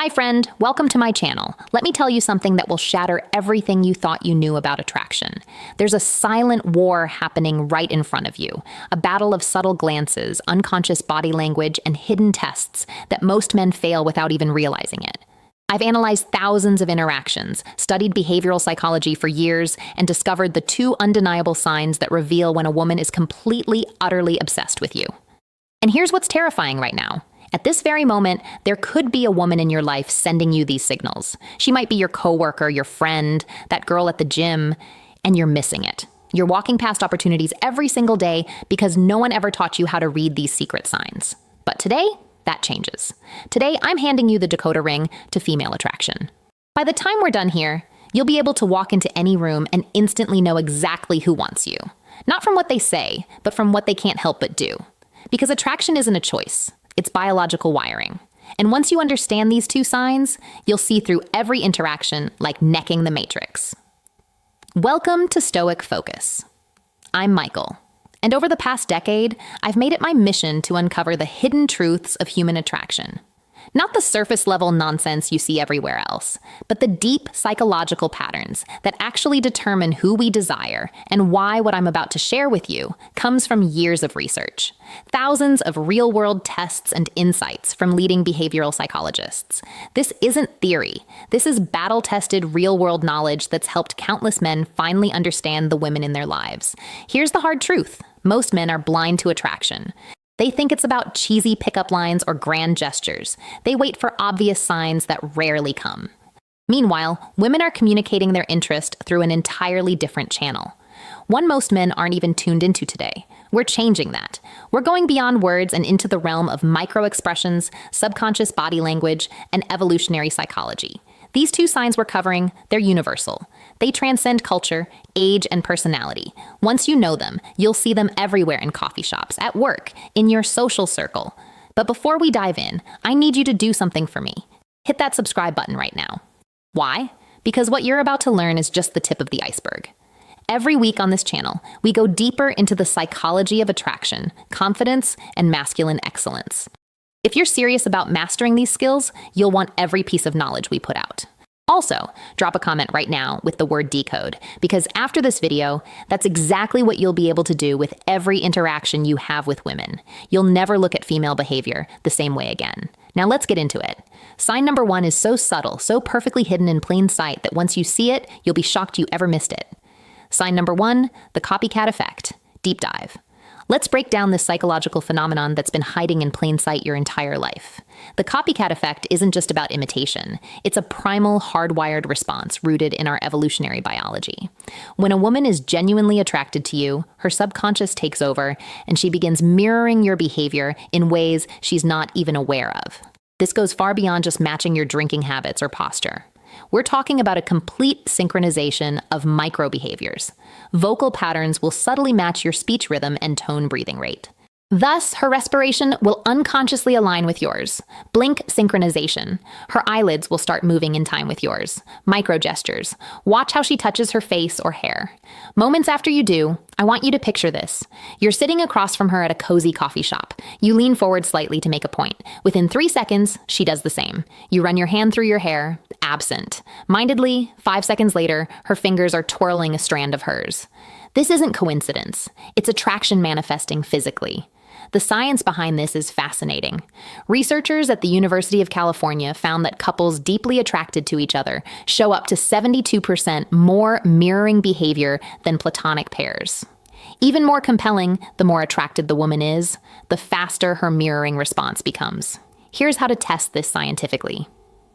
Hi friend, welcome to my channel. Let me tell you something that will shatter everything you thought you knew about attraction. There's a silent war happening right in front of you, a battle of subtle glances, unconscious body language, and hidden tests that most men fail without even realizing it. I've analyzed thousands of interactions, studied behavioral psychology for years, and discovered the two undeniable signs that reveal when a woman is completely, utterly obsessed with you. And here's what's terrifying right now. At this very moment, there could be a woman in your life sending you these signals. She might be your coworker, your friend, that girl at the gym, and you're missing it. You're walking past opportunities every single day because no one ever taught you how to read these secret signs. But today, that changes. Today, I'm handing you the decoder ring to female attraction. By the time we're done here, you'll be able to walk into any room and instantly know exactly who wants you. Not from what they say, but from what they can't help but do. Because attraction isn't a choice. It's biological wiring. And once you understand these two signs, you'll see through every interaction like necking the matrix. Welcome to Stoic Focus. I'm Michael, and over the past decade, I've made it my mission to uncover the hidden truths of human attraction. Not the surface-level nonsense you see everywhere else, but the deep psychological patterns that actually determine who we desire and why what I'm about to share with you comes from years of research. Thousands of real-world tests and insights from leading behavioral psychologists. This isn't theory. This is battle-tested real-world knowledge that's helped countless men finally understand the women in their lives. Here's the hard truth. Most men are blind to attraction. They think it's about cheesy pickup lines or grand gestures. They wait for obvious signs that rarely come. Meanwhile, women are communicating their interest through an entirely different channel. One most men aren't even tuned into today. We're changing that. We're going beyond words and into the realm of micro-expressions, subconscious body language, and evolutionary psychology. These two signs we're covering, they're universal. They transcend culture, age, and personality. Once you know them, you'll see them everywhere in coffee shops, at work, in your social circle. But before we dive in, I need you to do something for me. Hit that subscribe button right now. Why? Because what you're about to learn is just the tip of the iceberg. Every week on this channel, we go deeper into the psychology of attraction, confidence, and masculine excellence. If you're serious about mastering these skills, you'll want every piece of knowledge we put out. Also, drop a comment right now with the word decode, because after this video, that's exactly what you'll be able to do with every interaction you have with women. You'll never look at female behavior the same way again. Now let's get into it. Sign number 1 is so subtle, so perfectly hidden in plain sight that once you see it, you'll be shocked you ever missed it. Sign number 1, the copycat effect. Deep dive. Let's break down this psychological phenomenon that's been hiding in plain sight your entire life. The copycat effect isn't just about imitation. It's a primal, hardwired response rooted in our evolutionary biology. When a woman is genuinely attracted to you, her subconscious takes over, and she begins mirroring your behavior in ways she's not even aware of. This goes far beyond just matching your drinking habits or posture. We're talking about a complete synchronization of micro-behaviors. Vocal patterns will subtly match your speech rhythm and tone breathing rate. Thus, her respiration will unconsciously align with yours. Blink synchronization. Her eyelids will start moving in time with yours. Micro-gestures. Watch how she touches her face or hair. Moments after you do, I want you to picture this. You're sitting across from her at a cozy coffee shop. You lean forward slightly to make a point. Within 3 seconds, she does the same. You run your hand through your hair. Absent. Mindedly, 5 seconds later, her fingers are twirling a strand of hers. This isn't coincidence. It's attraction manifesting physically. The science behind this is fascinating. Researchers at the University of California found that couples deeply attracted to each other show up to 72% more mirroring behavior than platonic pairs. Even more compelling, the more attracted the woman is, the faster her mirroring response becomes. Here's how to test this scientifically.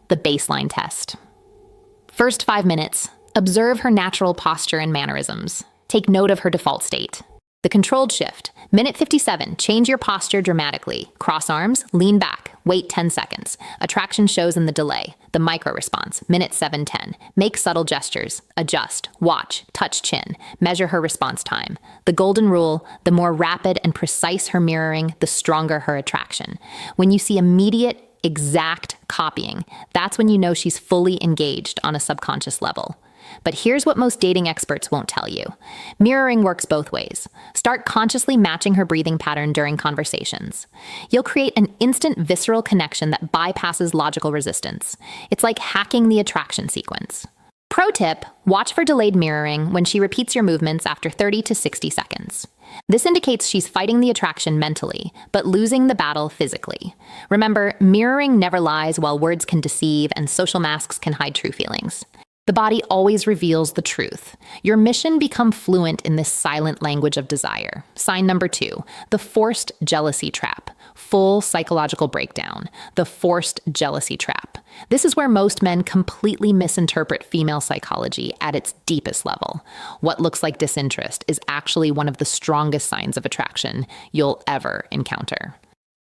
The baseline test. First 5 minutes, observe her natural posture and mannerisms. Take note of her default state. The controlled shift. Minute 57, change your posture dramatically. Cross arms, lean back, wait 10 seconds. Attraction shows in the delay. The micro response. Minute 7:10. Make subtle gestures. Adjust, watch, touch chin. Measure her response time. The golden rule, the more rapid and precise her mirroring, the stronger her attraction. When you see immediate, exact copying, that's when you know she's fully engaged on a subconscious level. But here's what most dating experts won't tell you. Mirroring works both ways. Start consciously matching her breathing pattern during conversations. You'll create an instant visceral connection that bypasses logical resistance. It's like hacking the attraction sequence. Pro tip, watch for delayed mirroring when she repeats your movements after 30 to 60 seconds. This indicates she's fighting the attraction mentally, but losing the battle physically. Remember, mirroring never lies while words can deceive and social masks can hide true feelings. The body always reveals the truth. Your mission: become fluent in this silent language of desire. Sign number 2, the forced jealousy trap. Full psychological breakdown. The forced jealousy trap. This is where most men completely misinterpret female psychology at its deepest level. What looks like disinterest is actually one of the strongest signs of attraction you'll ever encounter.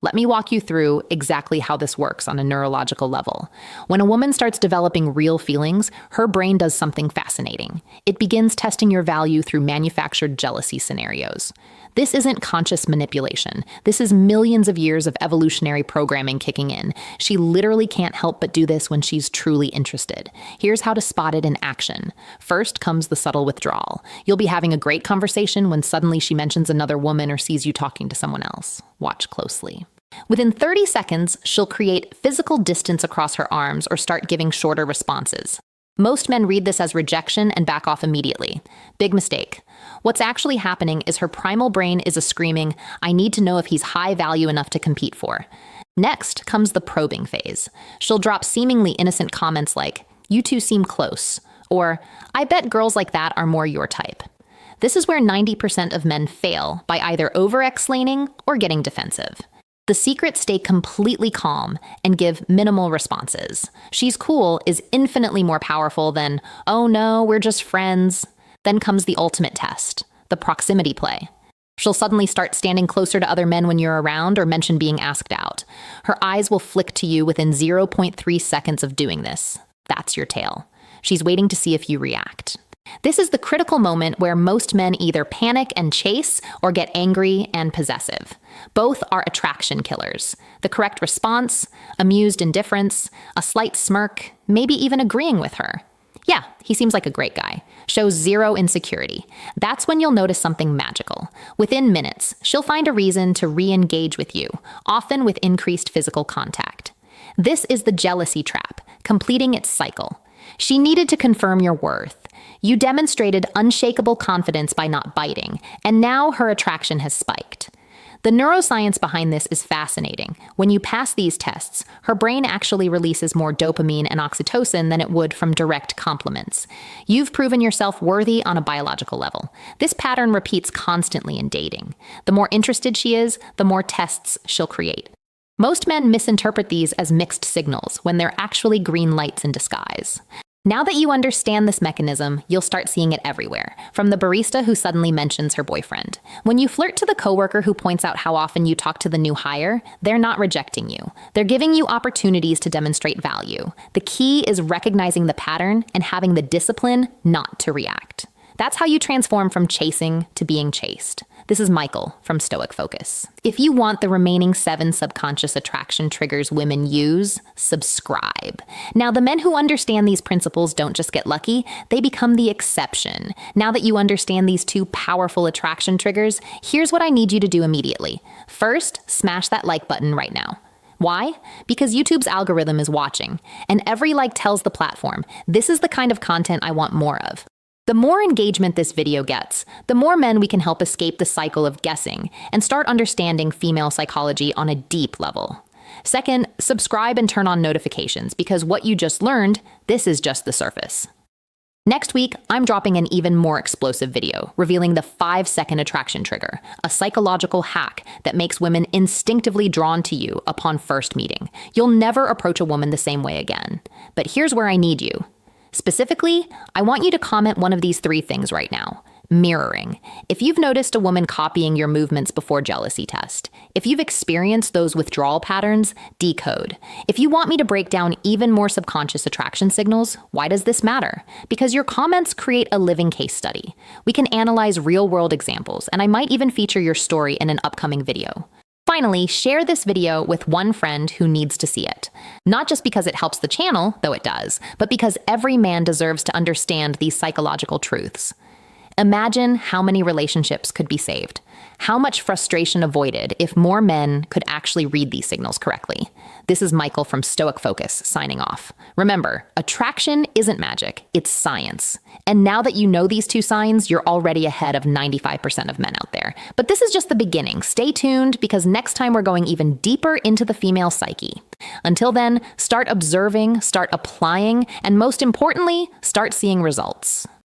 Let me walk you through exactly how this works on a neurological level. When a woman starts developing real feelings, her brain does something fascinating. It begins testing your value through manufactured jealousy scenarios. This isn't conscious manipulation. This is millions of years of evolutionary programming kicking in. She literally can't help but do this when she's truly interested. Here's how to spot it in action. First comes the subtle withdrawal. You'll be having a great conversation when suddenly she mentions another woman or sees you talking to someone else. Watch closely. Within 30 seconds, she'll create physical distance across her arms or start giving shorter responses. Most men read this as rejection and back off immediately. Big mistake. What's actually happening is her primal brain is screaming, "I need to know if he's high value enough to compete for." Next comes the probing phase. She'll drop seemingly innocent comments like, "You two seem close," or "I bet girls like that are more your type." This is where 90% of men fail by either over-explaining or getting defensive. The secret: stay completely calm and give minimal responses. "She's cool" is infinitely more powerful than, "Oh no, we're just friends." Then comes the ultimate test, the proximity play. She'll suddenly start standing closer to other men when you're around or mention being asked out. Her eyes will flick to you within 0.3 seconds of doing this. That's your tail. She's waiting to see if you react. This is the critical moment where most men either panic and chase or get angry and possessive. Both are attraction killers. The correct response: amused indifference, a slight smirk, maybe even agreeing with her. "Yeah, he seems like a great guy," shows zero insecurity. That's when you'll notice something magical. Within minutes, she'll find a reason to re-engage with you, often with increased physical contact. This is the jealousy trap, completing its cycle. She needed to confirm your worth. You demonstrated unshakable confidence by not biting, and now her attraction has spiked. The neuroscience behind this is fascinating. When you pass these tests, her brain actually releases more dopamine and oxytocin than it would from direct compliments. You've proven yourself worthy on a biological level. This pattern repeats constantly in dating. The more interested she is, the more tests she'll create. Most men misinterpret these as mixed signals when they're actually green lights in disguise. Now that you understand this mechanism, you'll start seeing it everywhere, from the barista who suddenly mentions her boyfriend. When you flirt to the coworker who points out how often you talk to the new hire, they're not rejecting you. They're giving you opportunities to demonstrate value. The key is recognizing the pattern and having the discipline not to react. That's how you transform from chasing to being chased. This is Michael from Stoic Focus. If you want the remaining 7 subconscious attraction triggers women use, subscribe. Now, the men who understand these principles don't just get lucky, they become the exception. Now that you understand these 2 powerful attraction triggers, here's what I need you to do immediately. First, smash that like button right now. Why? Because YouTube's algorithm is watching, and every like tells the platform, this is the kind of content I want more of. The more engagement this video gets, the more men we can help escape the cycle of guessing and start understanding female psychology on a deep level. Second, subscribe and turn on notifications, because what you just learned, this is just the surface. Next week, I'm dropping an even more explosive video revealing the 5-second attraction trigger, a psychological hack that makes women instinctively drawn to you upon first meeting. You'll never approach a woman the same way again. But here's where I need you. Specifically, I want you to comment one of these 3 things right now. Mirroring. If you've noticed a woman copying your movements before jealousy test. If you've experienced those withdrawal patterns, decode. If you want me to break down even more subconscious attraction signals, why does this matter? Because your comments create a living case study. We can analyze real-world examples, and I might even feature your story in an upcoming video. Finally, share this video with one friend who needs to see it. Not just because it helps the channel, though it does, but because every man deserves to understand these psychological truths. Imagine how many relationships could be saved. How much frustration avoided if more men could actually read these signals correctly. This is Michael from Stoic Focus, signing off. Remember, attraction isn't magic, it's science. And now that you know these two signs, you're already ahead of 95% of men out there. But this is just the beginning. Stay tuned, because next time we're going even deeper into the female psyche. Until then, start observing, start applying, and most importantly, start seeing results.